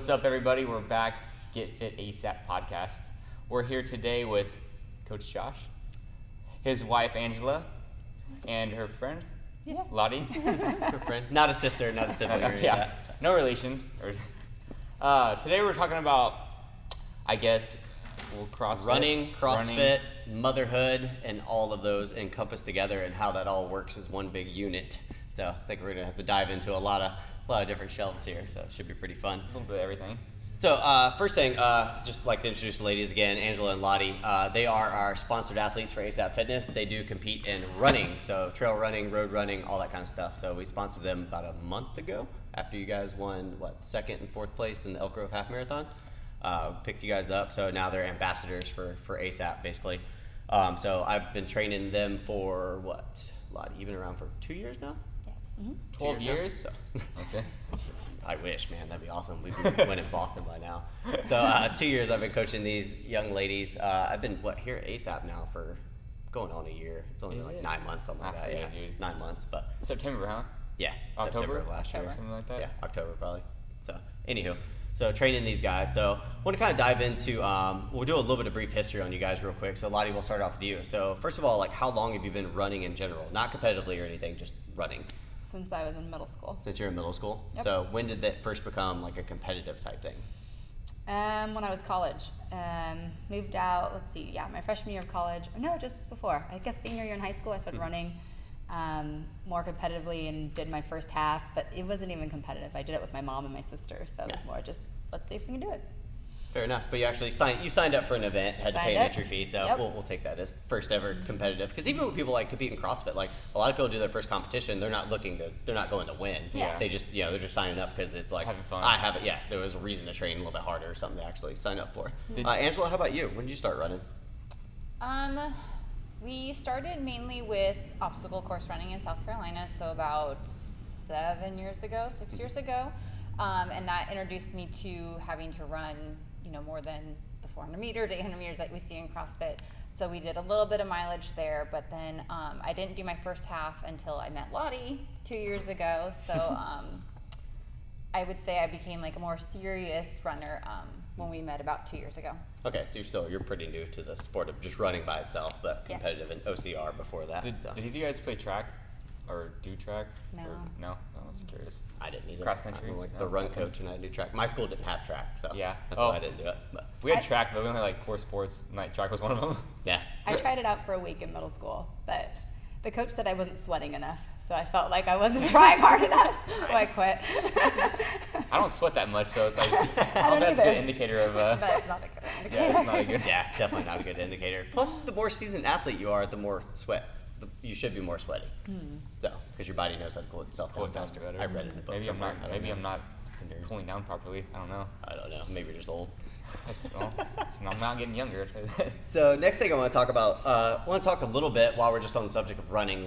What's up, everybody? We're back, Get Fit ASAP podcast. We're here today with Coach Josh, his wife Angela, and her friend, Lotty. Her friend, not a sister, not a sibling. Yeah, no relation. Today we're talking about, I guess, CrossFit. Running, CrossFit, motherhood, and all of those encompassed together, and how that all works as one big unit. So I think we're gonna have to dive into a lot of different shelves here. So it should be pretty fun. A little bit of everything. So first thing, just like to introduce the ladies again, Angela and Lottie. They are our sponsored athletes for ASAP Fitness. They do compete in running, so trail running, road running, all that kind of stuff. So we sponsored them about a month ago after you guys won, second and fourth place in the Elk Grove Half Marathon. Picked you guys up, so now they're ambassadors for ASAP, basically. So I've been training them for, Lottie, you've been around for 2 years now? Yes. Mm-hmm. 12 years? So. Okay. I wish, man. That'd be awesome. We'd be winning Boston by now. So 2 years I've been coaching these young ladies. I've been here at ASAP now for going on a year. It's only 9 months, something like that. Yeah, dude. 9 months. But September, huh? Yeah, October September of last year. Something like that? Yeah, October probably. So anywho, so training these guys. So I want to kind of dive into, we'll do a little bit of brief history on you guys real quick. So Lottie, we'll start off with you. So first of all, how long have you been running in general? Not competitively or anything, just running. Since I was in middle school. Since you're in middle school? Yep. So when did that first become a competitive type thing? When I was college. Moved out, my freshman year of college. No, just before. I guess senior year in high school, I started running more competitively and did my first half, but it wasn't even competitive. I did it with my mom and my sister, so it was more just, let's see if we can do it. Fair enough, but you actually signed up for an event, had to pay an entry fee, so Yep. we'll take that as first ever competitive. Because even when people compete in CrossFit, a lot of people do their first competition, they're not going to win. Yeah. They just, they're just signing up because it's having fun. There was a reason to train a little bit harder or something to actually sign up for. Angela, how about you? When did you start running? We started mainly with obstacle course running in South Carolina, so about 6 years ago, and that introduced me to having to run, more than the 400 meters, 800 meters that we see in CrossFit. So we did a little bit of mileage there, but then I didn't do my first half until I met Lottie 2 years ago. So I would say I became a more serious runner when we met about 2 years ago. Okay, so you're pretty new to the sport of just running by itself, but competitive in OCR before that. Did either of you guys play track or do track? No. No? I was curious. I didn't either. Cross country? I'm the run coach and I do track. My school didn't have track, so that's why I didn't do it. But we had track, but we only had 4 sports. Track was one of them. Yeah. I tried it out for a week in middle school, but the coach said I wasn't sweating enough, so I felt like I wasn't trying hard enough, so I quit. I don't sweat that much, so it's I don't that's a either. good indicator of. But it's not a good indicator. Yeah, it's not a good. Yeah, definitely not a good indicator. Plus, the more seasoned athlete you are, the more sweat. You should be more sweaty. So, because your body knows how to cool itself down faster. Better. I read it in a book. Maybe I'm not cooling down properly. I don't know. I don't know. Maybe you're just old. I'm not getting younger. I'll tell you that. So next thing I want to talk about, I want to talk a little bit while we're just on the subject of running,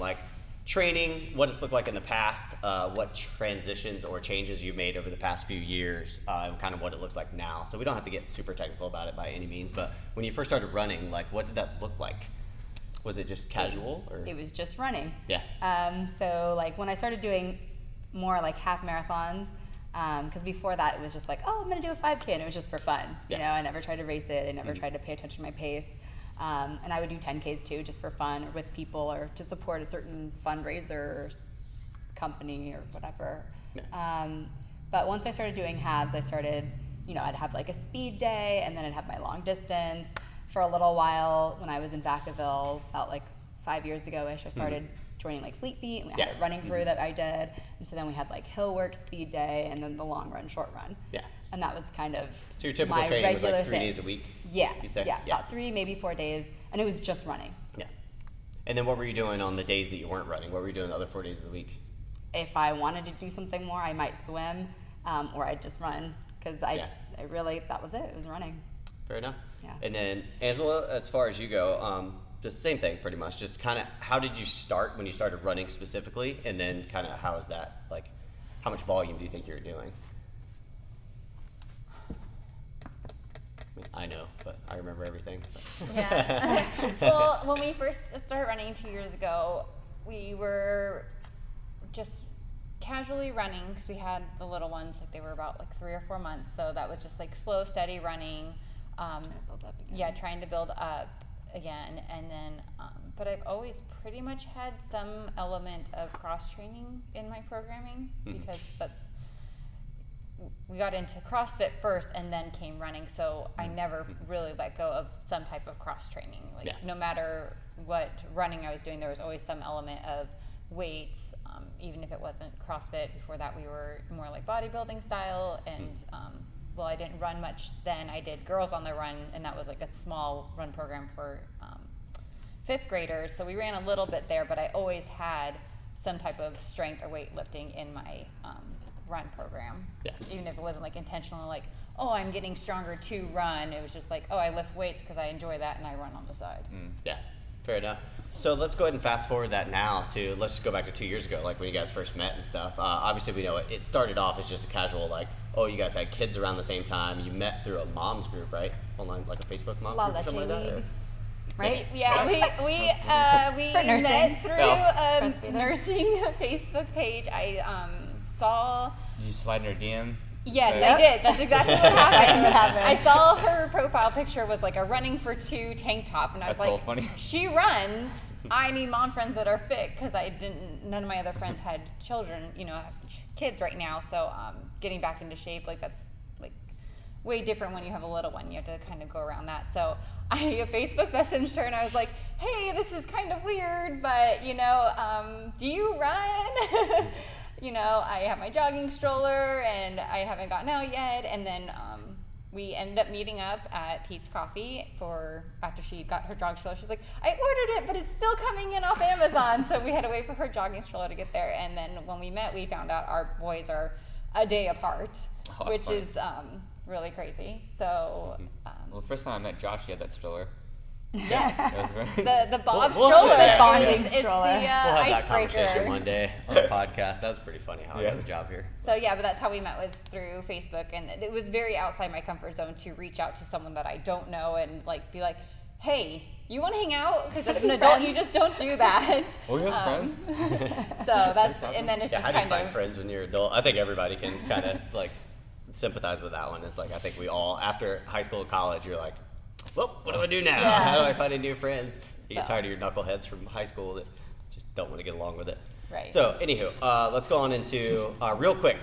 training, what it's looked like in the past, what transitions or changes you've made over the past few years, and kind of what it looks like now. So we don't have to get super technical about it by any means, but when you first started running, what did that look like? Was it just casual? It was just running. Yeah. So when I started doing more half marathons, because before that it was just I'm gonna do a 5K, and it was just for fun. Yeah. I never tried to race it. I never tried to pay attention to my pace. And I would do 10Ks too, just for fun or with people or to support a certain fundraiser or company or whatever. Yeah. But once I started doing halves, I started, I'd have a speed day, and then I'd have my long distance. For a little while, when I was in Vacaville, about 5 years ago-ish, I started joining Fleet Feet, and we had a running crew that I did. And so then we had Hill Work, speed day, and then the long run, short run. Yeah. And that was kind of So your typical my training was regular 3 thing. days a week? Yeah. You'd say? Yeah, about 3, maybe 4 days, and it was just running. Yeah. And then what were you doing on the days that you weren't running? What were you doing the other 4 days of the week? If I wanted to do something more, I might swim, or I'd just run, because that was it. It was running. Fair enough. Yeah. And then Angela, as far as you go, the same thing pretty much. Just kind of how did you start when you started running specifically, and then kind of how is that how much volume do you think you were doing? I know, but I remember everything. Yeah. Well, when we first started running 2 years ago, we were just casually running because we had the little ones, like they were about like 3 or 4 months. So that was just like slow, steady running. Trying to build up again. Yeah, trying to build up again. And then, but I've always pretty much had some element of cross training in my programming because we got into CrossFit first and then came running. So I never really let go of some type of cross training. Like no matter what running I was doing, there was always some element of weights. Even if it wasn't CrossFit, before that we were more like bodybuilding style. And well, I didn't run much then. I did Girls on the Run, and that was like a small run program for 5th graders. So we ran a little bit there, but I always had some type of strength or weightlifting in my run program. Yeah. Even if it wasn't like intentional, like, oh, I'm getting stronger to run. It was just like, oh, I lift weights because I enjoy that and I run on the side. Yeah, fair enough. So let's go ahead and fast forward that now to, let's just go back to 2 years ago, like when you guys first met and stuff. Obviously we know it started off as just a casual, like, oh, you guys had kids around the same time. You met through a mom's group, right? Online, like a Facebook mom's group or something like that? Or? Right? Yeah, we For nursing. met through Breastfeeding. nursing Facebook page. I saw. Did you slide in her DM? Yes, So- I did. That's exactly what happened. What happened? I saw her profile picture was like a running for 2 tank top, and I was That's so like, funny. she runs. I need mom friends that are fit because none of my other friends had children, have kids right now. So getting back into shape, like that's like way different when you have a little one. You have to kind of go around that. So I Facebook messaged her and I was like, hey, this is kind of weird, but do you run? I have my jogging stroller and I haven't gotten out yet. And then we ended up meeting up at Pete's Coffee after she got her jogging stroller. She's like, I ordered it, but it's still coming in off Amazon. So we had to wait for her jogging stroller to get there. And then when we met, we found out our boys are a day apart, which funny. is really crazy. So Well, the first time I met Josh, he had that stroller. yes, It was great. the Bob We'll stroller, do that. is- Bonding it's stroller. the We'll have that icebreaker. conversation one day on the podcast. That was pretty funny how I got the job here. So yeah, but that's how we met, was through Facebook, and it was very outside my comfort zone to reach out to someone that I don't know and like be like, hey, you want to hang out? Because as an adult, you just don't do that. Oh, you have friends? So that's, and then it's Yeah, just how do you kind find of friends when you're an adult? I think everybody can kind of like sympathize with that one. It's like, I think we all, after high school and college, you're like, well, what do I do now? Yeah. How do I find any new friends? You get So. tired of your knuckleheads from high school that just don't want to get along with it. Right. So, anywho, let's go on into real quick.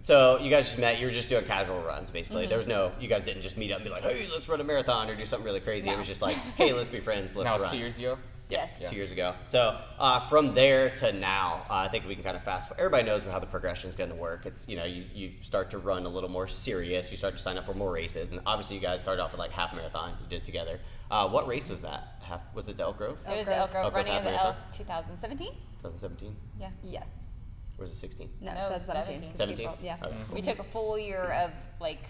So, you guys just met. You were just doing casual runs, basically. There was no, you guys didn't just meet up and be like, hey, let's run a marathon or do something really crazy. No. It was just like, hey, let's be friends. Let's Now run. it's 2 years ago. Yeah, Yes. 2 years ago. So from there to now, I think we can kind of fast forward. Everybody knows how the progression is going to work. It's, you start to run a little more serious. You start to sign up for more races. And obviously you guys started off with like half marathon you did together. What race was that? Was it the Elk Grove? it was the Elk Grove Elk Grove running half of the marathon? Elk 2017. 2017? Yeah. Yes. Or was it 16? No, No, 2017. 17. 17? Yeah. Okay. We took a full year of like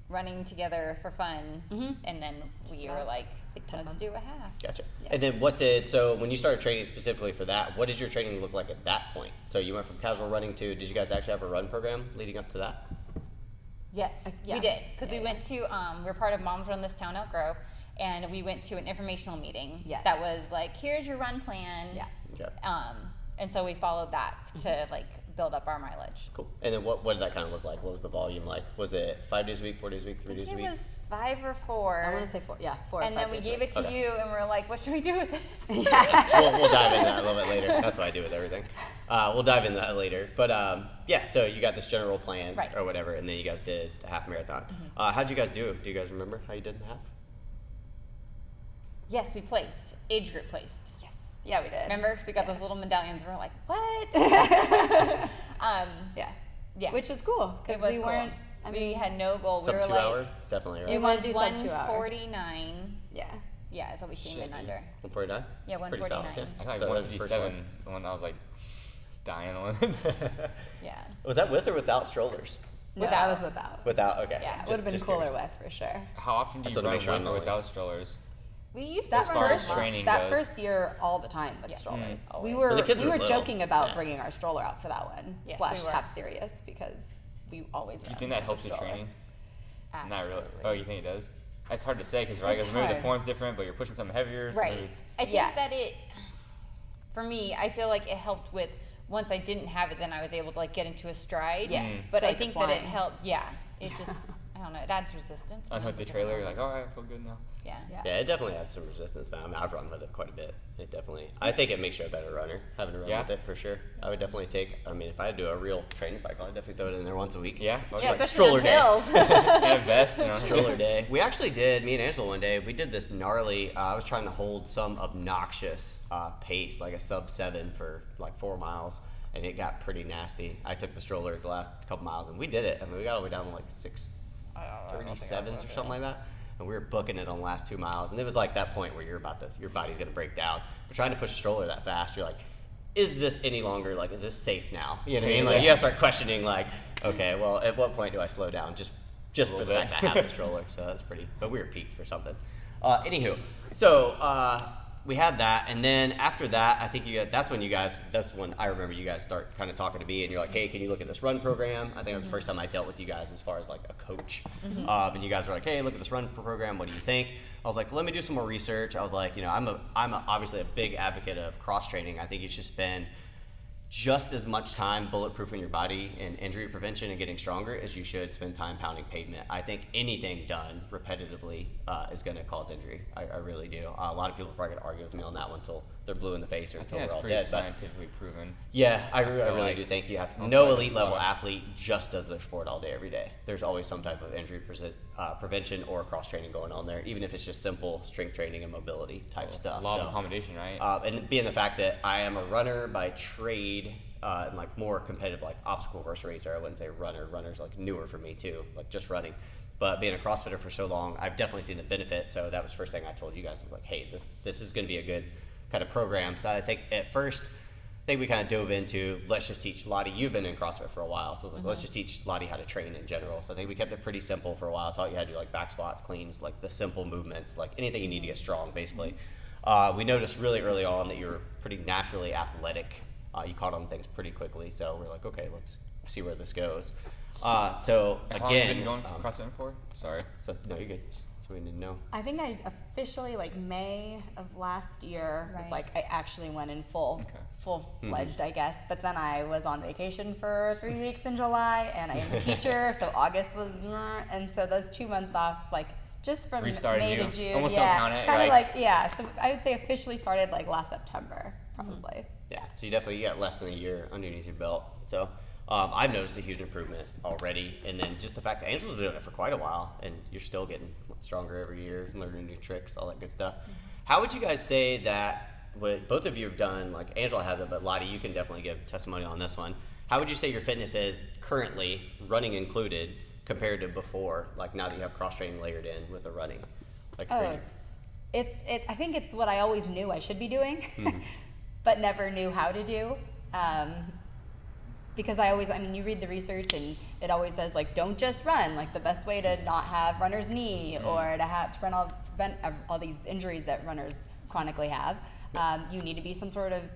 running together for fun, and then we were like, like 10 let's months. do a half. Gotcha. Yeah. And then so when you started training specifically for that, what did your training look like at that point? So you went from casual running to, did you guys actually have a run program leading up to that? Yes, yeah. we did, because Yeah, we went to, we're part of Moms Run This Town, Elk Grove, and we went to an informational meeting. Yes. That was like, here's your run plan. Yeah. Okay. And so we followed that to like build up our mileage. Cool. And then what did that kind of look like? What was the volume like? Was it 5 days a week, 4 days a week, 3 days a It week? was 5 or 4. I want to say 4. Yeah, 4 or And 5 then we days gave a it to Okay. you, and we were like, what should we do with this? week. Yeah. we'll dive into that a little bit later. That's what I do with everything. We'll dive into that later. But yeah, so you got this general plan Right. or whatever, and then you guys did the half marathon. How'd you guys do? Do you guys remember how you did the half? Yes, we placed. Age group placed. Yes. Yeah, we did. Remember? Because we got those little medallions, and we're like, what? Yeah. Yeah. Which was cool It because was we cool. weren't. We had no goal. Sub we were 2 like, hour? Definitely, it right? wanted was to do sub 2 hour. 149. Yeah. Yeah, is what we came in under. 149? Yeah, Pretty solid. 149. I got like So that was the first 157. The one I was like dying on. Yeah. Was that with or without strollers? No, Without. I was without. Without, okay. Yeah. It would have been just cooler curious. with, for sure. How often do That's you what run makes sure I'm with or not without strollers? We used That to far run as training that goes. first year all the time with Yeah. strollers. Always. We Well, were the kids we were were little. joking about Yeah. bringing our stroller out for that one Yes, slash we were. half serious because we always. Do you ran think that with helps a your stroller. training? Not really. Absolutely. Oh, you think it does? It's hard to say because right, It's because maybe the hard. form's different, but you're pushing something heavier. So Right. maybe it's, I think Yeah. that for me, I feel like it helped with once I didn't have it, then I was able to like get into a stride. Yeah. But It's I like think you're that it flying. helped. Yeah. It just, I don't know, it adds resistance. Unhook the trailer, you're like, all right, I feel good now. Yeah. Yeah. Yeah, it definitely adds some resistance, man. I mean, I've run with it quite a bit. It definitely, I think it makes you a better runner, having to run Yeah. with it for sure. I would definitely if I do a real training cycle, I'd definitely throw it in there once a week. Yeah. Just Yeah, like especially stroller on day. hills. And a vest. You know? Stroller day. We actually did, me and Angela one day, we did this gnarly, I was trying to hold some obnoxious pace, like a sub 7 for like 4 miles, and it got pretty nasty. I took the stroller the last couple miles, and we did it. I mean, we got all the way down to like 6:37s or something like that. And we were booking it on the last 2 miles, and it was like that point where your body's gonna break down. But trying to push a stroller that fast, you're like, is this any longer, like, is this safe now? You know what I mean? Like, you gotta start questioning, like, okay, well, at what point do I slow down? Just for the fact that I have the stroller, so that's pretty, but we were peaked for something. Anywho, so we had that, and then after that, I think that's when I remember you guys start kind of talking to me, and you're like, hey, can you look at this run program? I think that's the first time I dealt with you guys as far as like a coach. And you guys were like, hey, look at this run program, what do you think? I was like, let me do some more research. I was like, I'm obviously a big advocate of cross training. I think you should spend just as much time bulletproofing your body and injury prevention and getting stronger as you should spend time pounding pavement. I think anything done repetitively is going to cause injury. I really do. A lot of people are probably going to argue with me on that one until they're blue in the face or I until think we're all that's pretty dead. But scientifically proven. yeah, I feel really like do think you have to. most No likely elite level slower. athlete just does their sport all day, every day. There's always some type of injury prevention or cross training going on there, even if it's just simple strength training and mobility type stuff. Law So, of accommodation, right? and being the fact that I am a runner by trade, and like more competitive, like obstacle course racer, I wouldn't say runner. Runner's like newer for me too, like just running. But being a CrossFitter for so long, I've definitely seen the benefit. So that was the first thing I told you guys. I was like, hey, this is going to be a good kind of program. So I think at first, we kind of dove into, let's just teach Lottie. You've been in CrossFit for a while, so I was like, let's just teach Lottie how to train in general. So I think we kept it pretty simple for a while. Taught you how to do like back squats, cleans, like the simple movements, like anything you need to get strong, basically. We noticed really early on that you were pretty naturally athletic. You caught on things pretty quickly, so we're like, okay, let's see where this goes. So How long have you again, been going CrossFit for? Sorry. so no, you're good. So we need to know. I think I officially, like May of last year, was Right. like I actually went in full-fledged, Mm-hmm. I guess. But then I was on vacation for 3 weeks in July, and I am a teacher, so August was, and so those 2 months off, like just from Restarted May you. to June, Almost don't yeah, count it, kind of like- yeah. So I would say officially started like last September, probably. Yeah, so you definitely got less than a year underneath your belt. So I've noticed a huge improvement already, and then just the fact that Angela's been doing it for quite a while, and you're still getting stronger every year, learning new tricks, all that good stuff. How would you guys say that what both of you have done, like Angela has it, but Lottie, you can definitely give testimony on this one. How would you say your fitness is currently, running included, compared to before, like now that you have cross training layered in with the running? Like Oh, crazy. I think it's what I always knew I should be doing, but never knew how to do. Because you read the research and it always says like, don't just run. Like the best way to not have runner's knee or to prevent all these injuries that runners chronically have, you need to be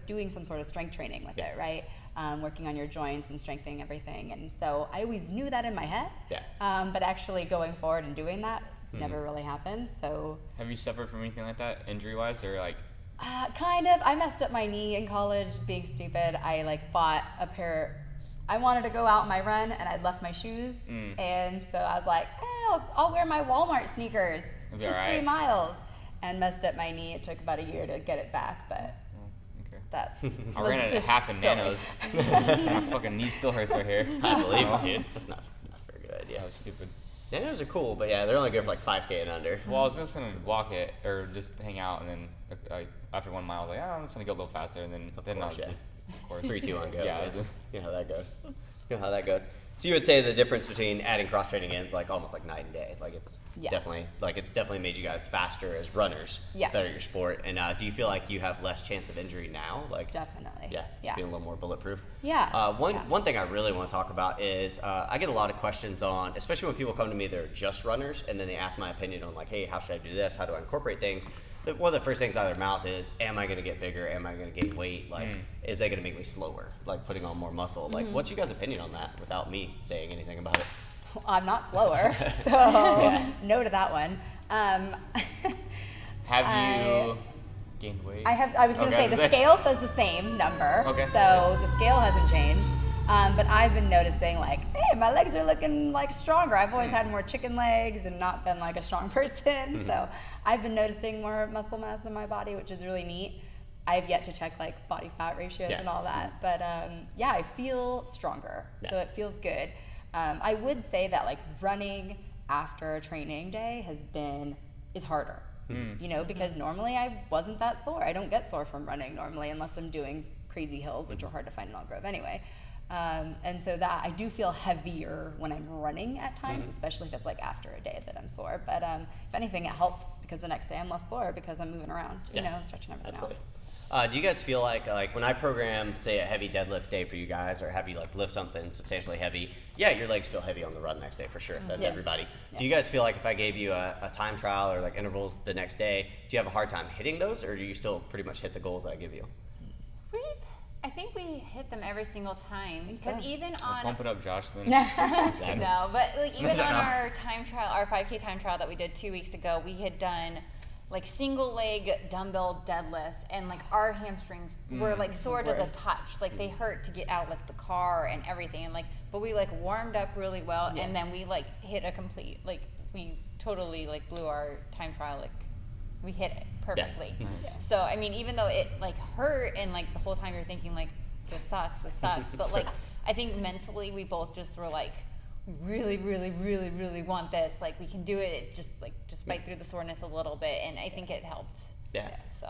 doing some sort of strength training with it, right? Working on your joints and strengthening everything. And so I always knew that in my head, but actually going forward and doing that never really happened. So Have you suffered from anything like that, injury-wise, or like? kind of. I messed up my knee in college, being stupid. I like bought a pair. I wanted to go out on my run, and I'd left my shoes, and so I was like, I'll wear my Walmart sneakers. It's It'll be just alright. 3 miles, and messed up my knee. It took about a year to get it back, but Okay. that I was ran it at just half in silly. nanos. My fucking knee still hurts right here. I believe Oh, it, dude. That's not a very good idea. That was stupid. Nanos are cool, but yeah, they're only good for like 5K and under. Well, I was just gonna walk it or just hang out, and then after 1 mile, I was like, I'm just gonna go a little faster, and then I course, was yeah. just, of course, 3, 2, 1, go. Yeah, it was You know how that goes. You know how that goes. So you would say the difference between adding cross training in is like almost like night and day. Like it's Yeah. definitely made you guys faster as runners. Yeah. Better at your sport. And do you feel like you have less chance of injury now? Like Definitely. Yeah. Yeah. Being a little more bulletproof. Yeah. One Yeah. one thing I really want to talk about is I get a lot of questions on, especially when people come to me, they're just runners, and then they ask my opinion on like, hey, how should I do this? How do I incorporate things? One of the first things out of their mouth is, am I going to get bigger? Am I going to gain weight? Like, is that going to make me slower? Like putting on more muscle? Like, what's your guys' opinion on that without me saying anything about it? I'm not slower, so no to that one. Have you gained weight? I was going to Okay, say the scale says the same number. Okay. So the scale hasn't changed. But I've been noticing like, hey, my legs are looking like stronger. I've always had more chicken legs and not been like a strong person. So I've been noticing more muscle mass in my body, which is really neat. I have yet to check like body fat ratios and all that. But yeah, I feel stronger. So it feels good. I would say that like running after a training day is harder. You know, because normally I wasn't that sore. I don't get sore from running normally unless I'm doing crazy hills, which are hard to find in Elk Grove anyway. And so that I do feel heavier when I'm running at times, especially if it's like after a day that I'm sore. But if anything, it helps because the next day I'm less sore because I'm moving around, you know, and stretching everything out. Do you guys feel like when I program, say, a heavy deadlift day for you guys, or have you like lift something substantially heavy, your legs feel heavy on the run next day for sure. That's everybody. Do you guys feel like if I gave you a time trial or like intervals the next day, do you have a hard time hitting those, or do you still pretty much hit the goals that I give you? I think we hit them every single time. Because even on Pump it up, Josh. Then. no, but like even on our time trial, our 5K time trial that we did 2 weeks ago, we had done like single leg dumbbell deadlifts, and like our hamstrings were like sore to the touch. Like they hurt to get out like the car and everything, and like but we like warmed up really well, and then we like hit a complete we totally like blew our time trial, like we hit it perfectly. So I mean, even though it like hurt and like the whole time you're thinking like this sucks, but like I think mentally we both just were like really want this, like we can do it. It just fight through the soreness a little bit, and I think it helped.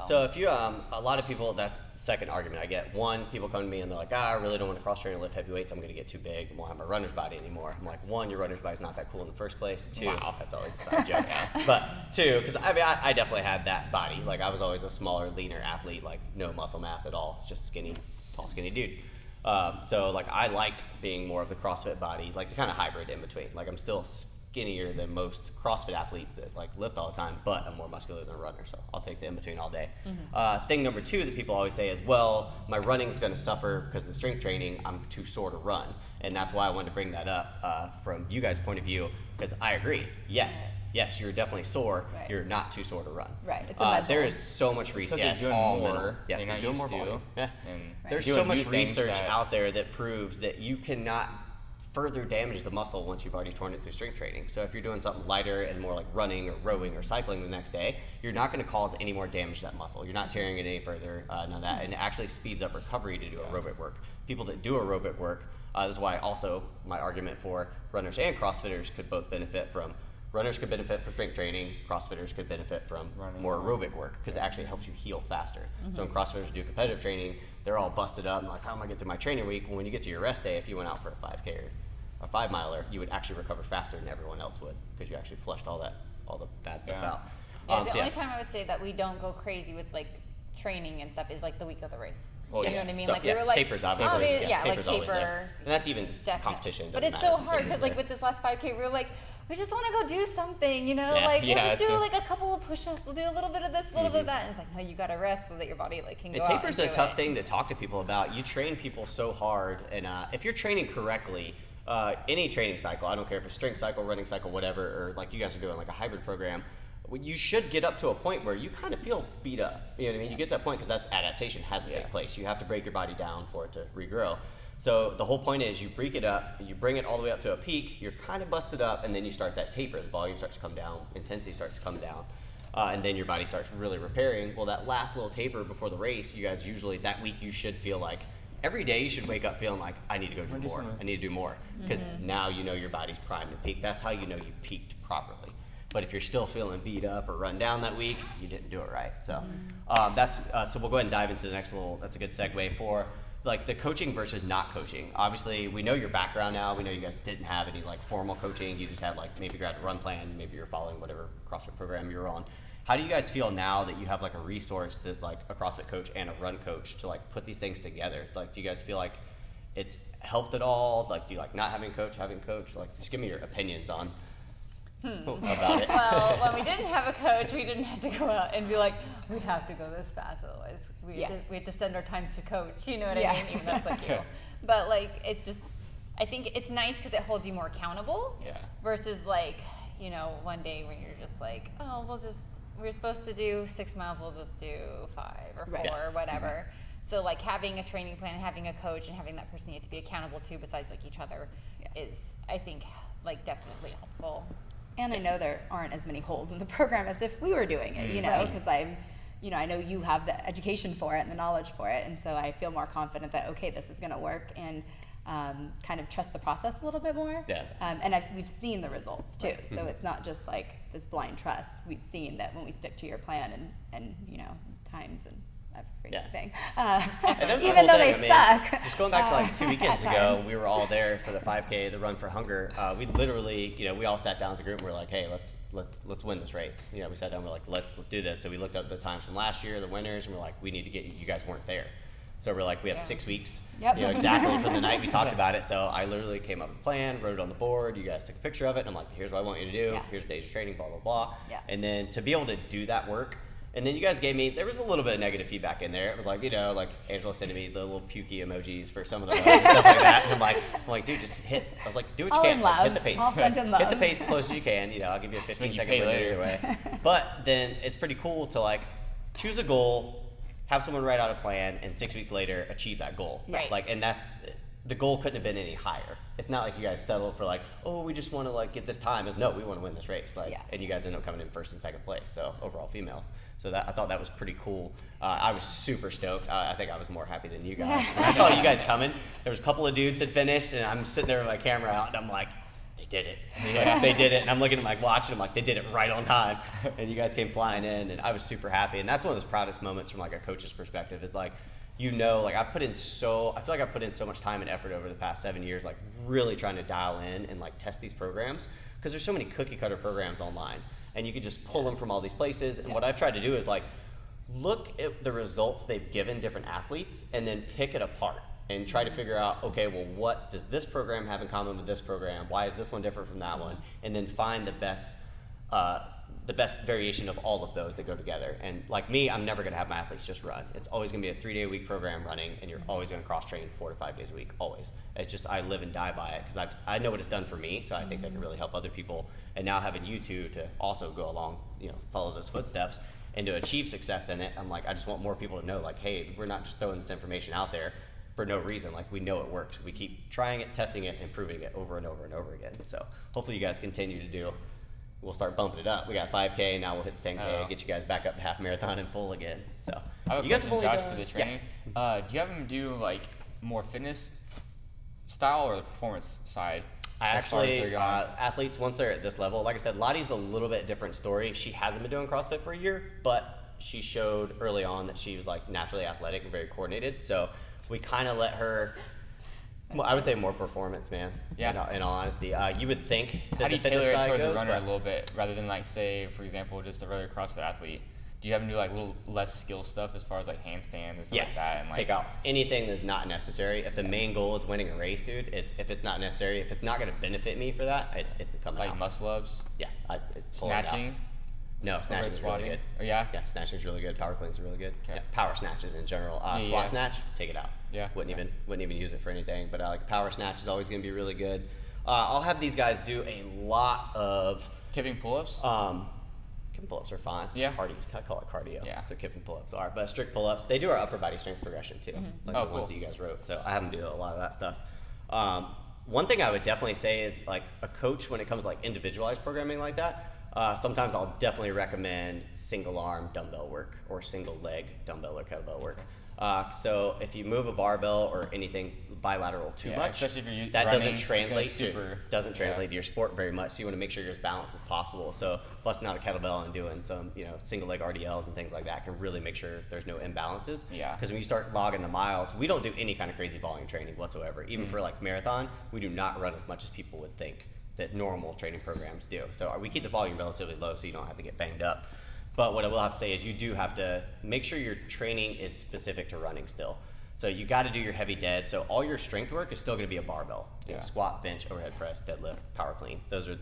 So if you a lot of people, that's the second argument I get. One, people come to me and they're like, I really don't want to cross train or lift heavy weights, I'm going to get too big, I won't have my runner's body anymore. I'm like, one, your runner's body's not that cool in the first place. Two, that's always a side joke. But two, because I mean I definitely had that body. Like I was always a smaller, leaner athlete, like no muscle mass at all, just skinny, tall, skinny dude. So like I like being more of the CrossFit body, like the kind of hybrid in between. Like I'm still skinnier than most CrossFit athletes that like lift all the time, but I'm more muscular than a runner, so I'll take the in between all day. Thing number two that people always say is, well, my running's going to suffer because of the strength training. I'm too sore to run, and that's why I wanted to bring that up from you guys' point of view, because I agree. Yes, you're definitely sore. You're not too sore to run. It's a there is so much research. It's all mental. You're doing more volume. There's doing so much new things research out there that proves that you cannot further damage the muscle once you've already torn it through strength training. So if you're doing something lighter and more like running or rowing or cycling the next day, you're not going to cause any more damage to that muscle. You're not tearing it any further, none of that, and it actually speeds up recovery to do aerobic work. People that do aerobic work, this is why also my argument for runners and CrossFitters could both benefit from. Runners could benefit from strength training, CrossFitters could benefit from more aerobic work, because it actually helps you heal faster. So when CrossFitters do competitive training, they're all busted up and like, how am I get through my training week? Well, when you get to your rest day, if you went out for a 5K or a 5 miler, you would actually recover faster than everyone else would, because you actually flushed all the bad stuff out. The only time I would say that we don't go crazy with like training and stuff is like the week of the race. Well, you know what I mean? So, like we were like tapers obviously. tapers always there. And that's even competition. But it's so hard because like with this last 5K, we were like, we just want to go do something, you know? We'll just do like a couple of push-ups, we'll do a little bit of this, a little bit of that, and it's like, no, you gotta rest so that your body like can go out and taper's a tough thing to talk to people about. You train people so hard, and if you're training correctly, any training cycle, I don't care if it's strength cycle, running cycle, whatever, or like you guys are doing like a hybrid program, you should get up to a point where you kind of feel beat up. You know what I mean? You get to that point because that's adaptation has to take place. You have to break your body down for it to regrow. So the whole point is you break it up, you bring it all the way up to a peak, you're kind of busted up, and then you start that taper. The volume starts to come down, intensity starts to come down, and then your body starts really repairing. Well, that last little taper before the race, you guys usually, that week you should feel like, every day you should wake up feeling like, I need to go do more. I need to do more. Because now you know your body's primed to peak. That's how you know you peaked properly. But if you're still feeling beat up or run down that week, you didn't do it right. So so we'll go ahead and dive into the next that's a good segue for like the coaching versus not coaching. Obviously, we know your background now. We know you guys didn't have any like formal coaching. You just had like maybe you had a run plan, maybe you're following whatever CrossFit program you're on. How do you guys feel now that you have like a resource that's like a CrossFit coach and a run coach to like put these things together? Like, do you guys feel like it's helped at all? Like, do you like not having coach, having coach? Like, just give me your opinions on about it. Well, when we didn't have a coach, we didn't have to go out and be like, we have to go this fast, otherwise we had to send our times to coach. You know what I mean? Even though it's like cool. But like, it's just, I think it's nice because it holds you more accountable. Versus like, you know, one day when you're just like, oh, we'll just we're supposed to do 6 miles, we'll just do 5 or 4 Right. or whatever. So like having a training plan, having a coach, and having that person you have to be accountable to besides like each other is, I think, like definitely helpful. And I know there aren't as many holes in the program as if we were doing it, you know, because I know you have the education for it and the knowledge for it, and so I feel more confident that, okay, this is going to work, and kind of trust the process a little bit more. Yeah. And we've seen the results too, so it's not just like this blind trust. We've seen that when we stick to your plan and you know, times and everything, And that's the even whole though thing. they I mean, suck. Just going back to like 2 weekends at ago, times. we were all there for the 5K, the Run for Hunger. We literally, you know, we all sat down as a group and we're like, hey, let's win this race. You know, we sat down and we're like, let's do this. So we looked up the times from last year, the winners, and we're like, we need to get you guys weren't there. So we're like, we have 6 weeks, Yep. you know, exactly from the night we talked about it. So I literally came up with a plan, wrote it on the board. You guys took a picture of it, and I'm like, here's what I want you to do. Yeah. Here's days of training, blah, blah, blah. Yeah. And then to be able to do that work, and then you guys gave me, there was a little bit of negative feedback in there. It was like, you know, like Angela sending me the little pukey emojis for some of the runs and stuff like that. And I'm like, dude, just hit. I was like, do what you All can. in Like, love. hit the pace. All sent in love. Hit the pace as close as you can. You know, I'll give you a 15-second pay window later. either way. But then it's pretty cool to like choose a goal, have someone write out a plan, and 6 weeks later achieve that goal. Right. Like, and that's, the goal couldn't have been any higher. It's not like you guys settled for like, oh, we just want to like get this time. It's no, we want to win this race. Like, Yeah. and you guys end up coming in first and second place. So overall females. So that I thought that was pretty cool. I was super stoked. I think I was more happy than you guys. When I saw you guys coming, there was a couple of dudes had finished, and I'm sitting there with my camera out, and I'm like, they did it. Like, they did it. And I'm looking at my watch, and I'm like, they did it right on time. And you guys came flying in, and I was super happy. And that's one of those proudest moments from like a coach's perspective is like, you know, like I feel like I've put in so much time and effort over the past 7 years, like really trying to dial in and like test these programs, because there's so many cookie cutter programs online, and you can just pull them from all these places. And what I've tried to do is like look at the results they've given different athletes and then pick it apart and try to figure out, okay, well, what does this program have in common with this program? Why is this one different from that one? And then find the best variation of all of those that go together. And like me, I'm never gonna have my athletes just run. It's always gonna be a 3-day-a-week program running, and you're always gonna cross-train 4 to 5 days a week, always. It's just, I live and die by it, because I know what it's done for me, so I think that can really help other people. And now having you two to also go along, you know, follow those footsteps and to achieve success in it, I'm like, I just want more people to know, like, hey, we're not just throwing this information out there for no reason. Like, we know it works. We keep trying it, testing it, improving it over and over and over again. So hopefully you guys continue to do. We'll start bumping it up. We got 5K, now we'll hit 10K, get you guys back up to half marathon and full again. So I have a you guys question, have only Josh, done- for the training. Do you have them do like more fitness style or the performance side? I as far as actually, they're going? athletes, once they're at this level, like I said, Lottie's a little bit different story. She hasn't been doing CrossFit for a year, but she showed early on that she was like naturally athletic and very coordinated. So we kind of let her, well, I would say more performance, man. Yeah. In all honesty, you would think that How do the you fitness tailor it side towards goes, a runner a but- little bit, rather than like, say, for example, just a regular CrossFit athlete? Do you have them do like a little less skill stuff as far as like handstands and stuff Yes, like that? And, like, take out anything that's not necessary. If the main goal is winning a race, dude, if it's not necessary, if it's not going to benefit me for that, it's coming like out. muscle ups, Yeah, it's pulling it out. snatching. No, snatching is really squatting. good. Oh, yeah? Yeah, snatching is really good. Power clean is really good. Okay. Yeah, power snatches in general. Yeah, Squat yeah. snatch, take it out. Yeah, Wouldn't okay. even use it for anything. But like power snatch is always going to be really good. I'll have these guys do a lot of Kipping pull-ups. kipping pull-ups are fine. It's Yeah. cardio. I call it cardio. Yeah. So kipping pull-ups are, but strict pull-ups, they do our upper body strength progression too, like Oh, the ones cool. that you guys wrote. So I have them do a lot of that stuff. One thing I would definitely say is like a coach when it comes to like individualized programming like that. Sometimes I'll definitely recommend single arm dumbbell work or single leg dumbbell or kettlebell work. So if you move a barbell or anything bilateral too Yeah, much, especially if you're that running, doesn't it's translate gonna to your sport very much. So you want to make sure you're as balanced as possible. So busting out a kettlebell and doing some single leg RDLs and things like that can really make sure there's no imbalances. Yeah. Because when you start logging the miles, we don't do any kind of crazy volume training whatsoever. Even for like marathon, we do not run as much as people would think that normal training programs do. So we keep the volume relatively low so you don't have to get banged up. But what I will have to say is you do have to make sure your training is specific to running still. So you got to do your heavy dead. So all your strength work is still going to be a barbell. Yeah. Squat, bench, overhead press, deadlift, power clean. Those are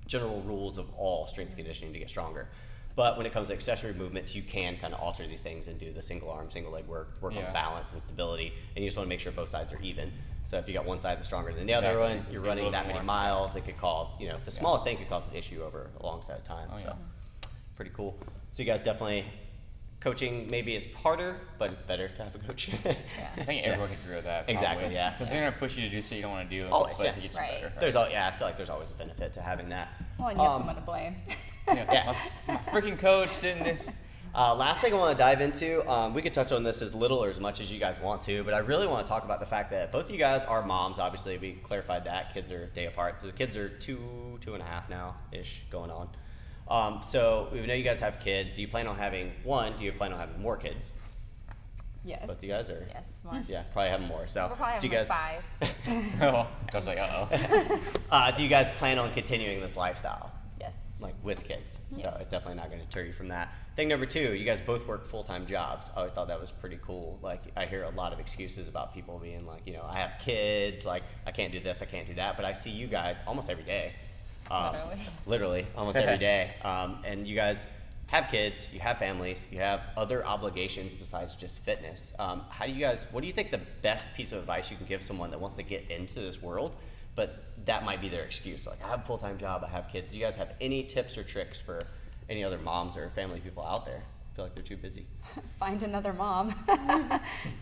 general rules of all strength conditioning to get stronger. But when it comes to accessory movements, you can kind of alter these things and do the single arm, single leg work on balance and stability. And you just want to make sure both sides are even. So if you got one side that's stronger than the other Exactly. one, you're Do a running little that bit many more. miles, it could cause, the smallest thing could cause an issue over a long side of time. Oh, yeah. So pretty cool. So you guys definitely, coaching maybe it's harder, but it's better to have a coach. I think everyone can agree with that. Exactly, yeah. Because they're going to push you to do something you don't want to do. Always, but yeah. to get you Right. better. I feel like there's always a benefit to having that. Well, and you have someone to blame. Yeah. My freaking coach didn't. Last thing I want to dive into, we could touch on this as little or as much as you guys want to, but I really want to talk about the fact that both of you guys are moms. Obviously, we clarified that. Kids are a day apart. So the kids are 2.5 now-ish going on. So we know you guys have kids. Do you plan on having more kids? Yes. Both of you guys are? Yes, more. Yeah, probably having more. So We're probably do you having guys, like 5. Oh, I was like, uh-oh. do you guys plan on continuing this lifestyle? Yes. Like with kids. So Yes. it's definitely not going to deter you from that. Thing number 2, you guys both work full-time jobs. I always thought that was pretty cool. Like, I hear a lot of excuses about people being like, you know, I have kids, like, I can't do this, I can't do that, but I see you guys almost every day. Literally, almost every day. And you guys have kids, you have families, you have other obligations besides just fitness. What do you think the best piece of advice you can give someone that wants to get into this world, but that might be their excuse? Like, I have a full-time job, I have kids. Do you guys have any tips or tricks for any other moms or family people out there? I feel like they're too busy. Find another mom.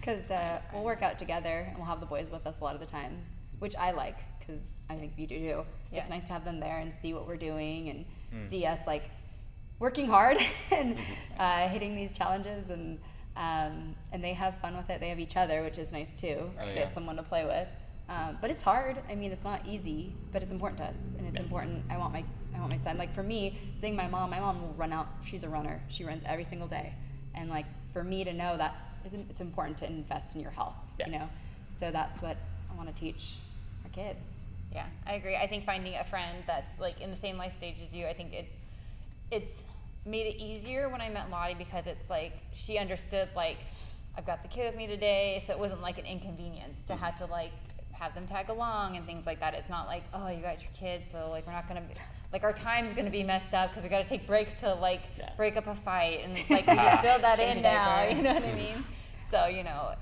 Because we'll work out together and we'll have the boys with us a lot of the times, which I like because I think you do too. Yes. It's nice to have them there and see what we're doing and see us like working hard and hitting these challenges and they have fun with it. They have each other, which is nice too. Oh, They yeah. have someone to play with. But it's hard. I mean, it's not easy, but it's important to us, and it's important. I want my son. Like for me, seeing my mom will run out. She's a runner. She runs every single day, and like for me to know it's important to invest in your health. Yeah. You know, so that's what I want to teach our kids. Yeah, I agree. I think finding a friend that's like in the same life stage as you, I think it's made it easier when I met Lottie because it's like she understood like I've got the kid with me today, so it wasn't like an inconvenience to have to like have them tag along and things like that. It's not like, oh, you got your kids, so like we're not gonna be like our time's gonna be messed up because we got to take breaks to like break up a fight, and it's like we just build that Change in a now. diaper. You know what I mean? So you know,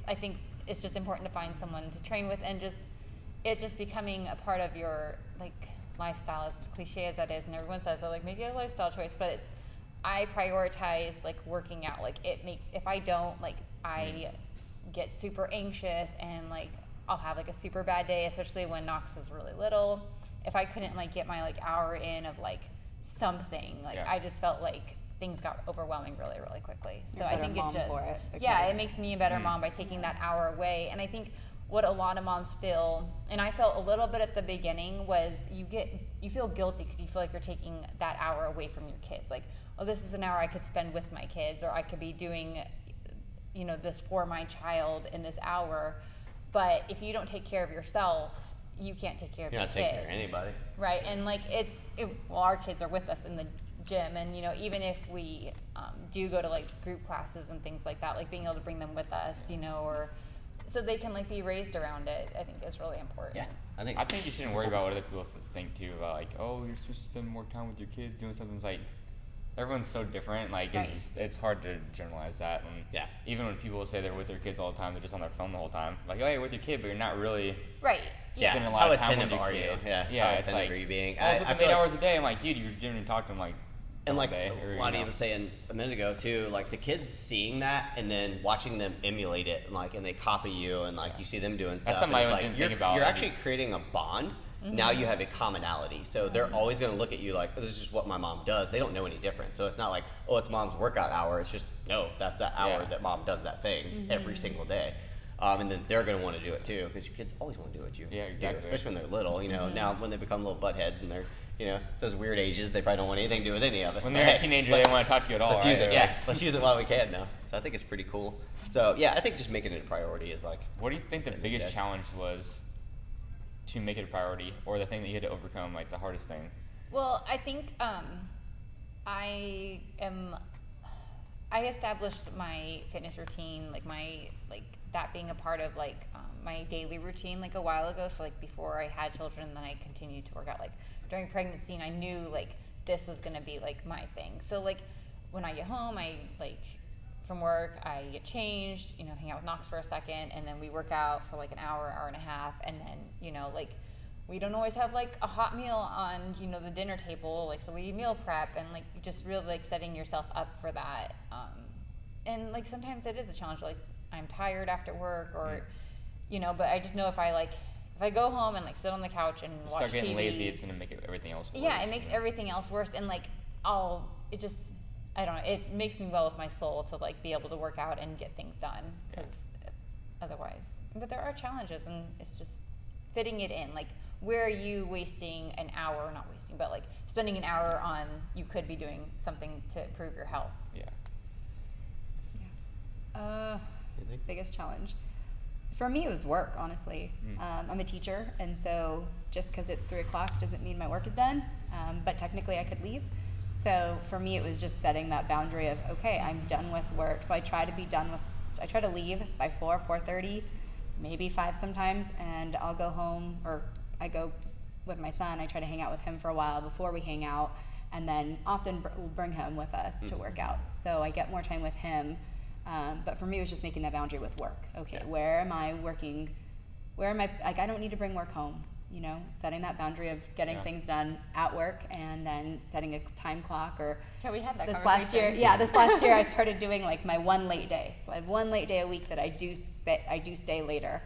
I think it's just important to find someone to train with and just becoming a part of your like lifestyle, as cliche as that is, and everyone says that like make it a lifestyle choice, but I prioritize like working out. Like it makes, if I don't, like I get super anxious and like I'll have like a super bad day, especially when Knox was really little. If I couldn't like get my like hour in of like something, like I just felt like things got overwhelming really, really quickly. So You're a I better think mom it just, for it, it makes me a better mom by taking that hour away. And I think what a lot of moms feel, and I felt a little bit at the beginning, was you feel guilty because you feel like you're taking that hour away from your kids. Like, oh, this is an hour I could spend with my kids, or I could be doing, you know, this for my child in this hour. But if you don't take care of yourself, you can't take care of You're your not kid. taking care of anybody. Right, and like well, our kids are with us in the gym, and you know, even if we do go to like group classes and things like that, like being able to bring them with us, you know, or so they can like be raised around it, I think is really important. Yeah, I think you shouldn't worry about what other people think too. About like, oh, you're supposed to spend more time with your kids doing something. It's like everyone's so different. Like it's hard to generalize that. And even when people say they're with their kids all the time, they're just on their phone the whole time. Like, oh, you're with your kid, but you're not really. Right. Spending a lot of time with attentive your are kid. you? Yeah. How How it's attentive like, are you being? I was with them feel 8 like- hours a day. I'm like, dude, you didn't talk to them like. And like day, or, Lottie was saying a minute ago too, like the kids seeing that and then watching them emulate it, and they copy you, and like you see them doing stuff. something and it's I like, didn't think about. You're actually creating a bond. Now you have a commonality, so they're always going to look at you like, this is just what my mom does. They don't know any different, so it's not like, oh, it's mom's workout hour. It's just, no, that's that hour that mom does that thing every single day. And then they're going to want to do it too, because your kids always want to do what you do, especially when they're little. You know, now when they become little buttheads and they're, you know, those weird ages, they probably don't want anything to do with any of us. When they're a teenager, they don't want to talk to you at all. Let's right? use it, let's use it while we can now. So I think it's pretty cool. So yeah, I think just making it a priority is like. What do you think the biggest challenge was to make it a priority, or the thing that you had to overcome, like the hardest thing? Well, I think I established my fitness routine, like that being a part of my daily routine like a while ago. So like before I had children, then I continued to work out. Like during pregnancy, and I knew like this was gonna be like my thing. So like when I get home, I like from work, I get changed, you know, hang out with Knox for a second, and then we work out for like an hour, hour and a half, and then, you know, like we don't always have like a hot meal on, you know, the dinner table. Like, so we meal prep and like just really like setting yourself up for that. And like sometimes it is a challenge. Like I'm tired after work or, you know, but I just know if I go home and like sit on the couch and watch start getting TV, lazy, it's gonna make everything else worse. Yeah, it makes everything else worse. And like I don't know, it makes me well with my soul to like be able to work out and get things done, because otherwise, but there are challenges, and it's just fitting it in. Like, where are you wasting an hour, not wasting, but like spending an hour on, you could be doing something to improve your health. Biggest challenge for me was work, honestly. I'm a teacher, and so just because it's 3 o'clock doesn't mean my work is done, but technically I could leave. So for me, it was just setting that boundary of, okay, I'm done with work. So I try to leave by 4:30, maybe 5 sometimes, and I'll go home, or I go with my son. I try to hang out with him for a while before we hang out, and then often we'll bring him with us to work out. So I get more time with him. But for me, it was just making that boundary with work. Okay, where am I working? Where am I, like, I don't need to bring work home, you know, setting that boundary of getting things done at work, and then setting a time clock. Or we had that this last year I started doing like my one late day. So I have one late day a week that I do stay later.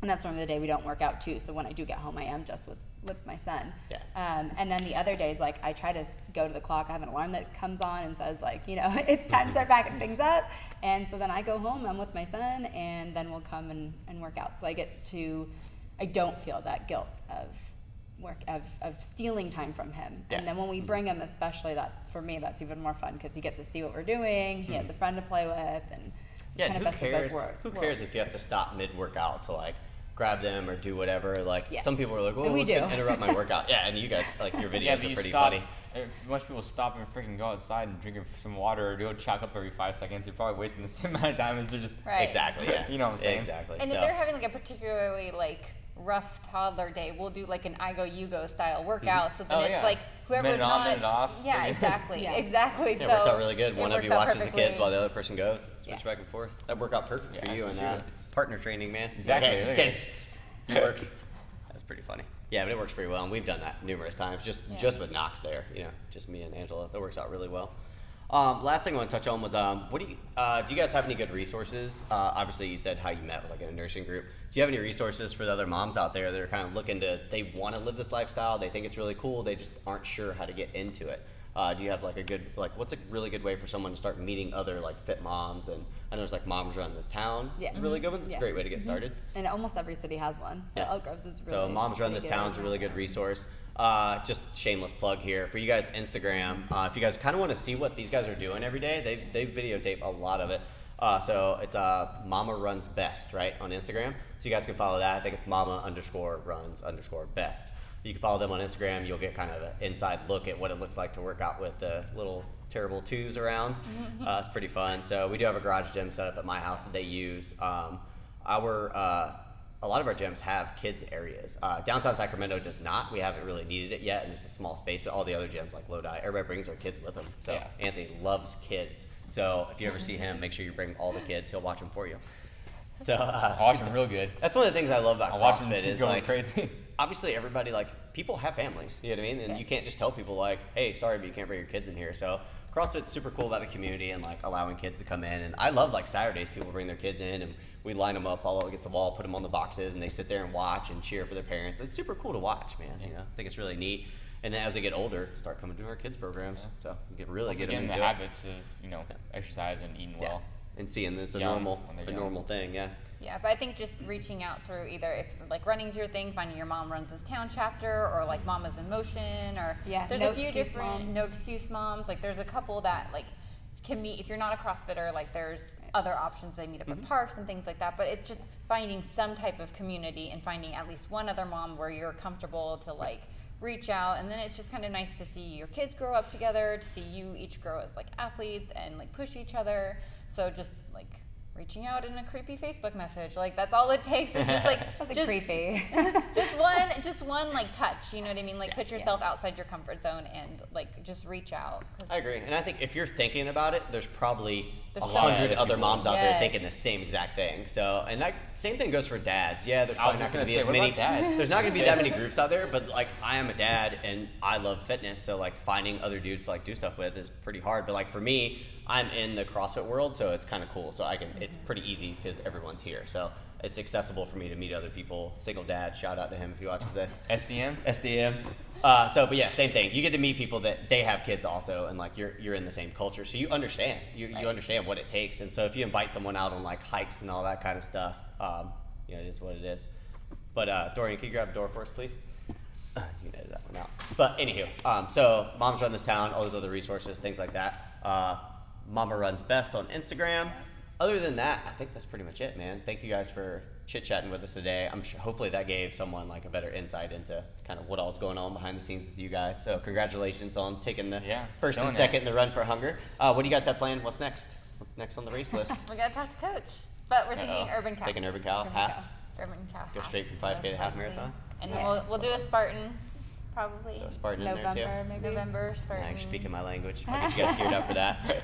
And that's normally the day we don't work out too. So when I do get home, I am just with my son. And then the other days, like, I try to go to the clock. I have an alarm that comes on and says, like, you know, it's time to start packing things up. And so then I go home, I'm with my son, and then we'll come and work out. So I don't feel that guilt of stealing time from him. And then when we bring him, especially, that for me, that's even more fun, because he gets to see what we're doing. He has a friend to play with, and it's kind of best of both worlds. Who cares if you have to stop mid-workout to, like, grab them or do whatever? Like, some people are like, well, what's going to interrupt my workout? And you guys, like, your videos are pretty funny. Most people stop and freaking go outside and drink some water or go chalk up every 5 seconds. You're probably wasting the same amount of time as they're just... Exactly, You know what I'm saying? Exactly. And if they're having, like, a particularly, like, rough toddler day, we'll do, like, an I go, you go style workout. So then it's like, whoever's not... Minute off. Yeah, exactly. Exactly. It works out really good. One of you watches the kids while the other person goes. Switch back and forth. That worked out perfect for you and partner training, man. Exactly. Okay, kids, you work. That's pretty funny. Yeah, but it works pretty well, and we've done that numerous times. Just with Knox there, you know, just me and Angela. That works out really well. Last thing I want to touch on was, do you guys have any good resources? Obviously, you said how you met was like in a nursing group. Do you have any resources for the other moms out there that are kind of looking to, they want to live this lifestyle, they think it's really cool, they just aren't sure how to get into it? Do you have like a good, like, what's a really good way for someone to start meeting other like fit moms? And I know it's like Moms Run This Town. Really good one. It's a great way to get started. And almost every city has one. So Elk Grove's is really. So Moms Run This Town is a really good resource. Just shameless plug here for you guys. Instagram. If you guys kind of want to see what these guys are doing every day, they videotape a lot of it. So it's Mama Runs Best, right, on Instagram. So you guys can follow that. I think it's Mama_runs_best. You can follow them on Instagram. You'll get kind of an inside look at what it looks like to work out with the little terrible twos around. It's pretty fun. So we do have a garage gym set up at my house that they use. A lot of our gyms have kids areas. Downtown Sacramento does not. We haven't really needed it yet, and it's a small space, but all the other gyms like Lotty, everybody brings their kids with them. So Anthony loves kids. So if you ever see him, make sure you bring all the kids. He'll watch them for you. So I watch them real good. That's one of the things I love about CrossFit is going like crazy. Obviously everybody, like, people have families, you know what I mean? And you can't just tell people like, hey, sorry, but you can't bring your kids in here. So CrossFit's super cool about the community and like allowing kids to come in. And I love like Saturdays, people bring their kids in and we line them up all against the wall, put them on the boxes, and they sit there and watch and cheer for their parents. It's super cool to watch, man. You know, I think it's really neat. And then as they get older, start coming to our kids programs. So we get them into the habits of, you know, exercise and eating well. And seeing that it's a normal thing, Yeah, but I think just reaching out through either, if like running's your thing, finding your Mom Runs This Town chapter, or like Mamas in Motion, or there's a few different moms. No Excuse Moms. Like there's a couple that like can meet. If you're not a CrossFitter, like there's other options. They meet up at parks and things like that. But it's just finding some type of community and finding at least one other mom where you're comfortable to like reach out. And then it's just kind of nice to see your kids grow up together, to see you each grow as like athletes and like push each other. So just like reaching out in a creepy Facebook message, like that's all it takes. Is just like creepy. just one like touch. You know what I mean? Like put yourself outside your comfort zone and like just reach out. I agree, and I think if you're thinking about it, there's a There's 100 so other many moms people. out there Yes. thinking the same exact thing. So, and that same thing goes for dads. Yeah, there's I was probably not just going to be gonna as say, what many. about dads? There's not going to be that many groups out there, but like I am a dad and I love fitness, so like finding other dudes to like do stuff with is pretty hard. But like for me, I'm in the CrossFit world, so it's kind of cool. So it's pretty easy because everyone's here. So it's accessible for me to meet other people. Single dad, shout out to him if he watches this. SDM? SDM. But yeah, same thing. You get to meet people that they have kids also, and like you're in the same culture, so you understand. You understand what it takes, and so if you invite someone out on like hikes and all that kind of stuff, it is what it is. But Dorian, can you grab a door for us, please? You can edit that one out. But anywho, so moms run this town, all those other resources, things like that. Mama Runs Best on Instagram. Other than that, I think that's pretty much it, man. Thank you guys for chit-chatting with us today. I'm sure hopefully that gave someone like a better insight into kind of what all's going on behind the scenes with you guys. So congratulations on taking the first and second in the Run for Hunger. What do you guys have planned? What's next? What's next on the race list? We gotta talk to Coach, but we're thinking Urban Cow. Taking Urban Cow, half? It's Urban Cow. Go half. straight from 5K to half marathon? And then we'll do a Spartan, probably. Throw a Spartan in there too? November, maybe. November Now Spartan. you're speaking my language. I'll get you guys geared up for that.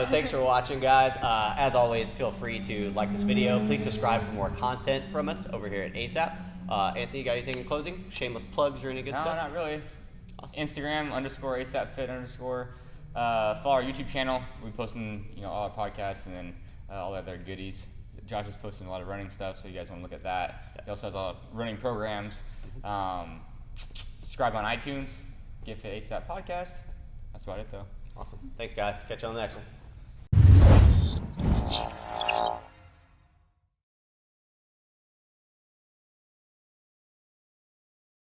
Thanks for watching, guys. As always, feel free to like this video. Please subscribe for more content from us over here at ASAP. Anthony, you got anything in closing? Shameless plugs or any good No, stuff? not really. Awesome. Instagram _ASAPFit _ follow our YouTube channel. We posting all our podcasts and then all the other goodies. Josh is posting a lot of running stuff, so you guys want to look at that. He also has all running programs. Subscribe on iTunes. Get Fit ASAP podcast. That's about it, though. Awesome. Thanks, guys. Catch you on the next one.